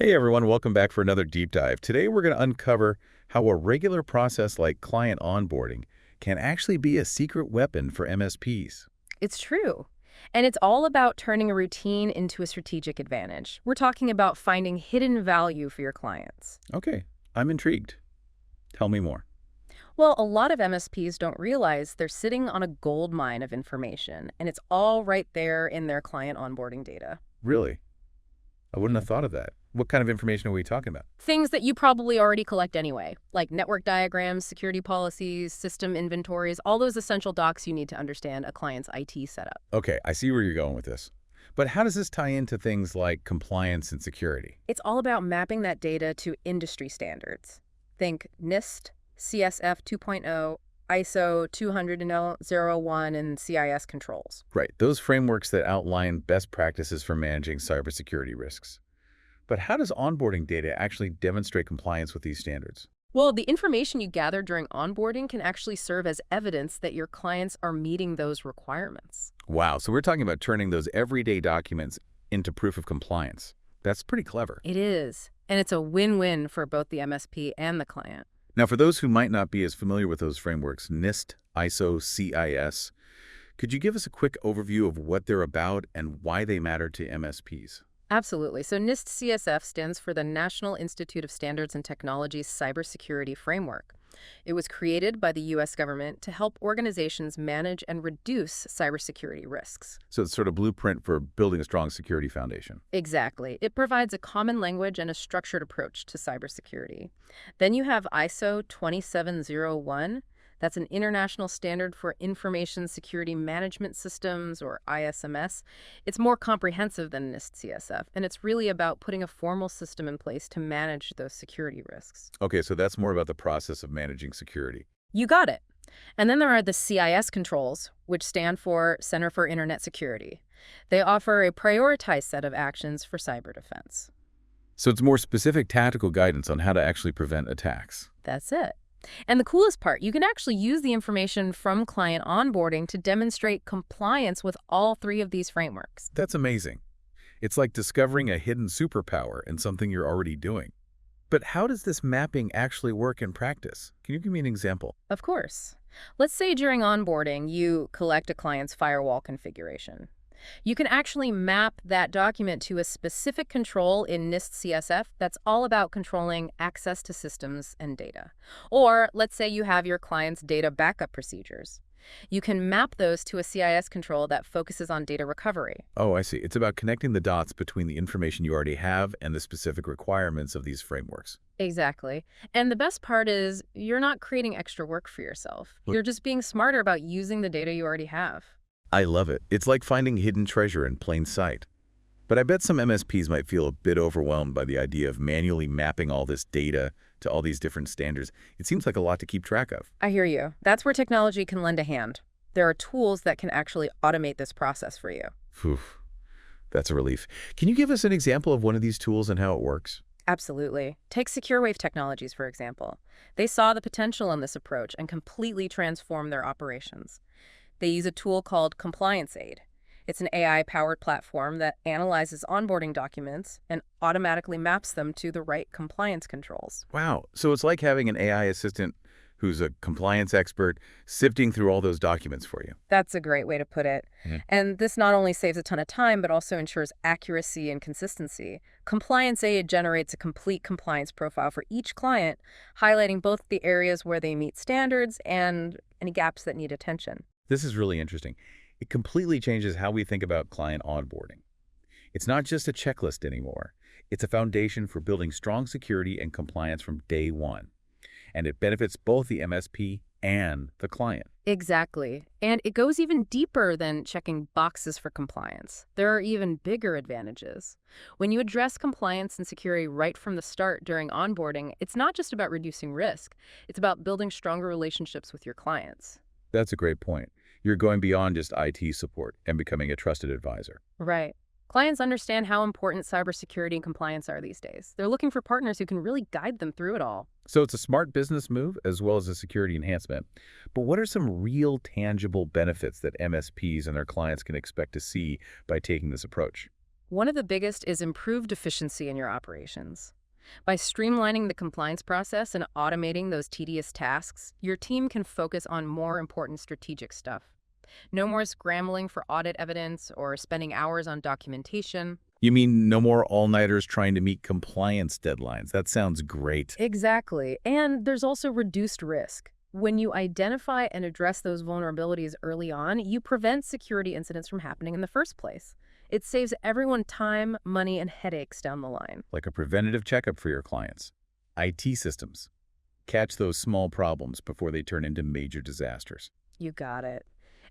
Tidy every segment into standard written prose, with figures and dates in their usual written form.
Hey everyone, welcome back for another deep dive. Today we're going to uncover how a regular process like client onboarding can actually be a secret weapon for MSPs. It's true. And it's all about turning a routine into a strategic advantage. We're talking about finding hidden value for your clients. Okay, I'm intrigued. Tell me more. Well, a lot of MSPs don't realize they're sitting on a gold mine of information, and it's all right there in their client onboarding data. Really? I wouldn't have thought of that. What kind of information are we talking about? Things that you probably already collect anyway, like network diagrams, security policies, system inventories, all those essential docs you need to understand a client's IT setup. Okay, I see where you're going with this. But how does this tie into things like compliance and security? It's all about mapping that data to industry standards. Think NIST, CSF 2.0, ISO 20001, and CIS controls. Right, those frameworks that outline best practices for managing cybersecurity risks. But how does onboarding data actually demonstrate compliance with these standards? Well, the information you gather during onboarding can actually serve as evidence that your clients are meeting those requirements. Wow, so we're talking about turning those everyday documents into proof of compliance. That's pretty clever. It is, and it's a win-win for both the MSP and the client. Now, for those who might not be as familiar with those frameworks, NIST, ISO, CIS, could you give us a quick overview of what they're about and why they matter to MSPs? Absolutely. So NIST CSF stands for the National Institute of Standards and Technology's Cybersecurity Framework. It was created by the U.S. government to help organizations manage and reduce cybersecurity risks. So it's sort of blueprint for building a strong security foundation. Exactly. It provides a common language and a structured approach to cybersecurity. Then you have ISO 27001. That's an international standard for information security management systems, or ISMS. It's more comprehensive than NIST CSF, and it's really about putting a formal system in place to manage those security risks. Okay, so that's more about the process of managing security. You got it. And then there are the CIS controls, which stand for Center for Internet Security. They offer a prioritized set of actions for cyber defense. So it's more specific tactical guidance on how to actually prevent attacks. That's it. And the coolest part, you can actually use the information from client onboarding to demonstrate compliance with all three of these frameworks. That's amazing. It's like discovering a hidden superpower in something you're already doing. But how does this mapping actually work in practice? Can you give me an example? Of course. Let's say during onboarding, you collect a client's firewall configuration. You can actually map that document to a specific control in NIST CSF that's all about controlling access to systems and data. Or let's say you have your client's data backup procedures. You can map those to a CIS control that focuses on data recovery. Oh, I see. It's about connecting the dots between the information you already have and the specific requirements of these frameworks. Exactly. And the best part is you're not creating extra work for yourself. You're just being smarter about using the data you already have. I love it. It's like finding hidden treasure in plain sight. But I bet some MSPs might feel a bit overwhelmed by the idea of manually mapping all this data to all these different standards. It seems like a lot to keep track of. I hear you. That's where technology can lend a hand. There are tools that can actually automate this process for you. Phew, that's a relief. Can you give us an example of one of these tools and how it works? Absolutely. Take SecureWave Technologies, for example. They saw the potential in this approach and completely transformed their operations. They use a tool called Compliance Aid. It's an AI-powered platform that analyzes onboarding documents and automatically maps them to the right compliance controls. Wow. So it's like having an AI assistant who's a compliance expert sifting through all those documents for you. That's a great way to put it. And this not only saves a ton of time, but also ensures accuracy and consistency. Compliance Aid generates a complete compliance profile for each client, highlighting both the areas where they meet standards and any gaps that need attention. This is really interesting. It completely changes how we think about client onboarding. It's not just a checklist anymore. It's a foundation for building strong security and compliance from day one. And it benefits both the MSP and the client. Exactly. And it goes even deeper than checking boxes for compliance. There are even bigger advantages. When you address compliance and security right from the start during onboarding, it's not just about reducing risk. It's about building stronger relationships with your clients. That's a great point. You're going beyond just IT support and becoming a trusted advisor. Right. Clients understand how important cybersecurity and compliance are these days. They're looking for partners who can really guide them through it all. So it's a smart business move as well as a security enhancement. But what are some real tangible benefits that MSPs and their clients can expect to see by taking this approach? One of the biggest is improved efficiency in your operations. By streamlining the compliance process and automating those tedious tasks, your team can focus on more important strategic stuff. No more scrambling for audit evidence or spending hours on documentation. You mean no more all-nighters trying to meet compliance deadlines? That sounds great. Exactly. And there's also reduced risk. When you identify and address those vulnerabilities early on, you prevent security incidents from happening in the first place. It saves everyone time, money, and headaches down the line. Like a preventative checkup for your clients. IT systems. Catch those small problems before they turn into major disasters. You got it.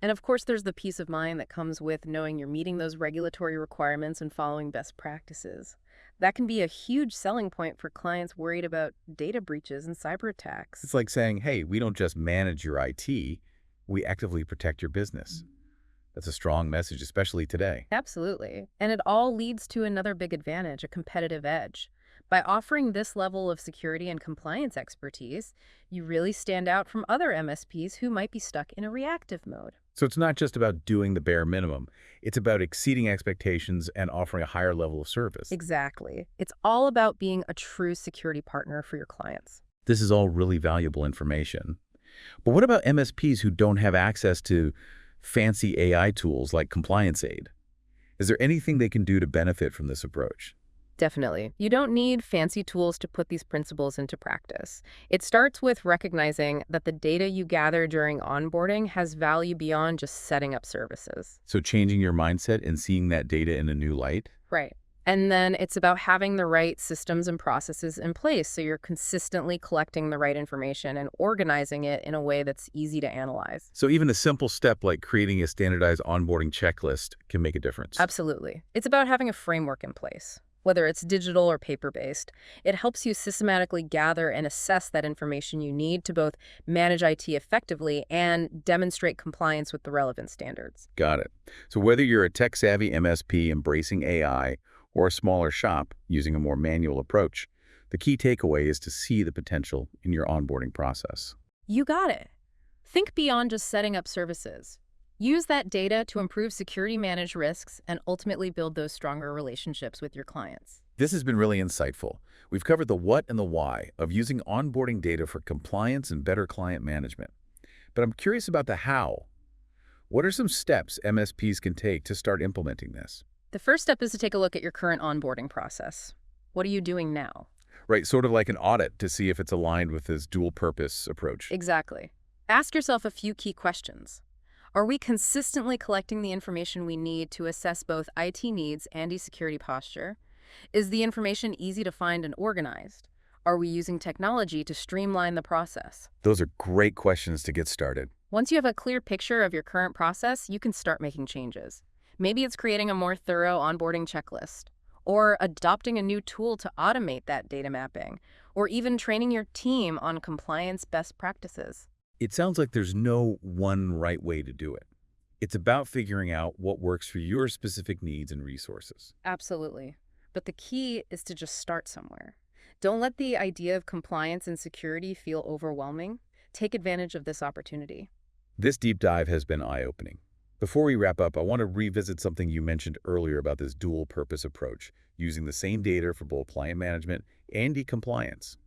And of course, there's the peace of mind that comes with knowing you're meeting those regulatory requirements and following best practices. That can be a huge selling point for clients worried about data breaches and cyber attacks. It's like saying, hey, we don't just manage your IT, we actively protect your business. That's a strong message, especially today. Absolutely. And it all leads to another big advantage, a competitive edge. By offering this level of security and compliance expertise, you really stand out from other MSPs who might be stuck in a reactive mode. So it's not just about doing the bare minimum. It's about exceeding expectations and offering a higher level of service. Exactly. It's all about being a true security partner for your clients. This is all really valuable information. But what about MSPs who don't have access to fancy AI tools like Compliance Aid? Is there anything they can do to benefit from this approach? Definitely. You don't need fancy tools to put these principles into practice. It starts with recognizing that the data you gather during onboarding has value beyond just setting up services. So changing your mindset and seeing that data in a new light? Right. And then it's about having the right systems and processes in place so you're consistently collecting the right information and organizing it in a way that's easy to analyze. So even a simple step like creating a standardized onboarding checklist can make a difference. Absolutely. It's about having a framework in place. Whether it's digital or paper-based, it helps you systematically gather and assess that information you need to both manage IT effectively and demonstrate compliance with the relevant standards. Got it. So whether you're a tech-savvy MSP embracing AI or a smaller shop using a more manual approach, the key takeaway is to see the potential in your onboarding process. You got it. Think beyond just setting up services. Use that data to improve security, manage risks, and ultimately build those stronger relationships with your clients. This has been really insightful. We've covered the what and the why of using onboarding data for compliance and better client management. But I'm curious about the how. What are some steps MSPs can take to start implementing this? The first step is to take a look at your current onboarding process. What are you doing now? Right, sort of like an audit to see if it's aligned with this dual-purpose approach. Exactly. Ask yourself a few key questions. Are we consistently collecting the information we need to assess both IT needs and security posture? Is the information easy to find and organized? Are we using technology to streamline the process? Those are great questions to get started. Once you have a clear picture of your current process, you can start making changes. Maybe it's creating a more thorough onboarding checklist, or adopting a new tool to automate that data mapping, or even training your team on compliance best practices. It sounds like there's no one right way to do it. It's about figuring out what works for your specific needs and resources. Absolutely. But the key is to just start somewhere. Don't let the idea of compliance and security feel overwhelming. Take advantage of this opportunity. This deep dive has been eye-opening. Before we wrap up, I want to revisit something you mentioned earlier about this dual-purpose approach, using the same data for both client management and e-compliance.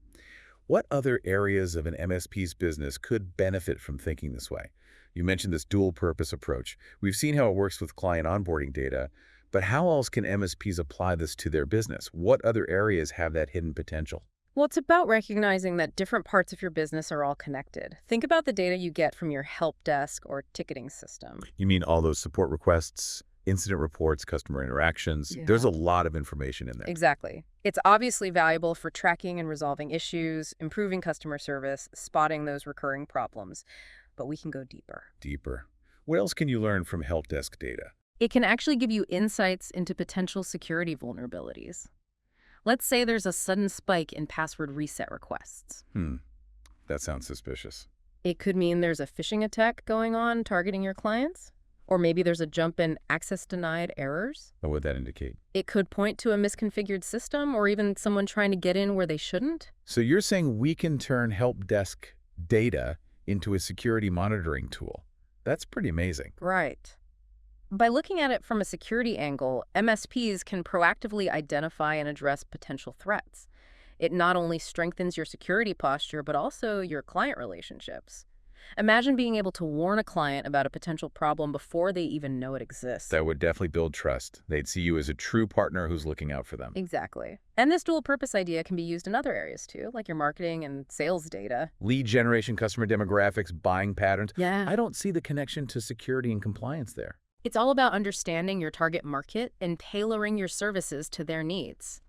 What other areas of an MSP's business could benefit from thinking this way? You mentioned this dual-purpose approach. We've seen how it works with client onboarding data, but how else can MSPs apply this to their business? What other areas have that hidden potential? Well, it's about recognizing that different parts of your business are all connected. Think about the data you get from your help desk or ticketing system. You mean all those support requests, incident reports, customer interactions? Yeah. There's a lot of information in there. Exactly. It's obviously valuable for tracking and resolving issues, improving customer service, spotting those recurring problems. But we can go deeper. Deeper. What else can you learn from help desk data? It can actually give you insights into potential security vulnerabilities. Let's say there's a sudden spike in password reset requests. That sounds suspicious. It could mean there's a phishing attack going on targeting your clients. Or maybe there's a jump in access denied errors. What would that indicate? It could point to a misconfigured system or even someone trying to get in where they shouldn't. So you're saying we can turn help desk data into a security monitoring tool. That's pretty amazing. Right. By looking at it from a security angle, MSPs can proactively identify and address potential threats. It not only strengthens your security posture, but also your client relationships. Imagine being able to warn a client about a potential problem before they even know it exists. That would definitely build trust. They'd see you as a true partner who's looking out for them. Exactly. And this dual purpose idea can be used in other areas too, like your marketing and sales data. Lead generation, customer demographics, buying patterns. Yeah. I don't see the connection to security and compliance there. It's all about understanding your target market and tailoring your services to their needs.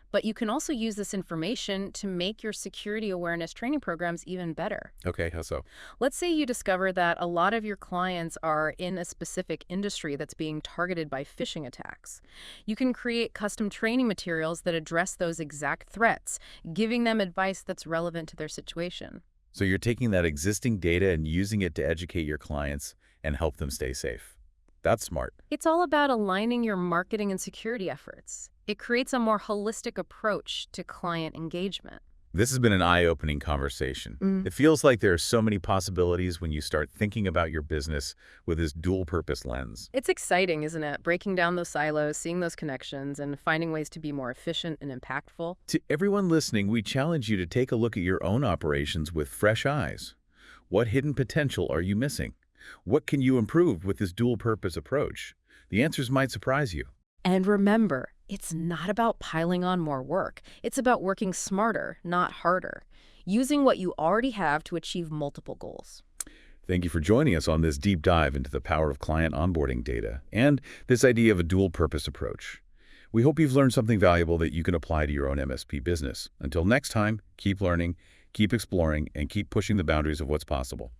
But you can also use this information to make your security awareness training programs even better. Okay, how so? Let's say you discover that a lot of your clients are in a specific industry that's being targeted by phishing attacks. You can create custom training materials that address those exact threats, giving them advice that's relevant to their situation. So you're taking that existing data and using it to educate your clients and help them stay safe. That's smart. It's all about aligning your marketing and security efforts. It creates a more holistic approach to client engagement. This has been an eye-opening conversation. It feels like there are so many possibilities when you start thinking about your business with this dual-purpose lens. It's exciting, isn't it? Breaking down those silos, seeing those connections, and finding ways to be more efficient and impactful. To everyone listening, we challenge you to take a look at your own operations with fresh eyes. What hidden potential are you missing? What can you improve with this dual-purpose approach? The answers might surprise you. And remember, it's not about piling on more work. It's about working smarter, not harder, using what you already have to achieve multiple goals. Thank you for joining us on this deep dive into the power of client onboarding data and this idea of a dual-purpose approach. We hope you've learned something valuable that you can apply to your own MSP business. Until next time, keep learning, keep exploring, and keep pushing the boundaries of what's possible.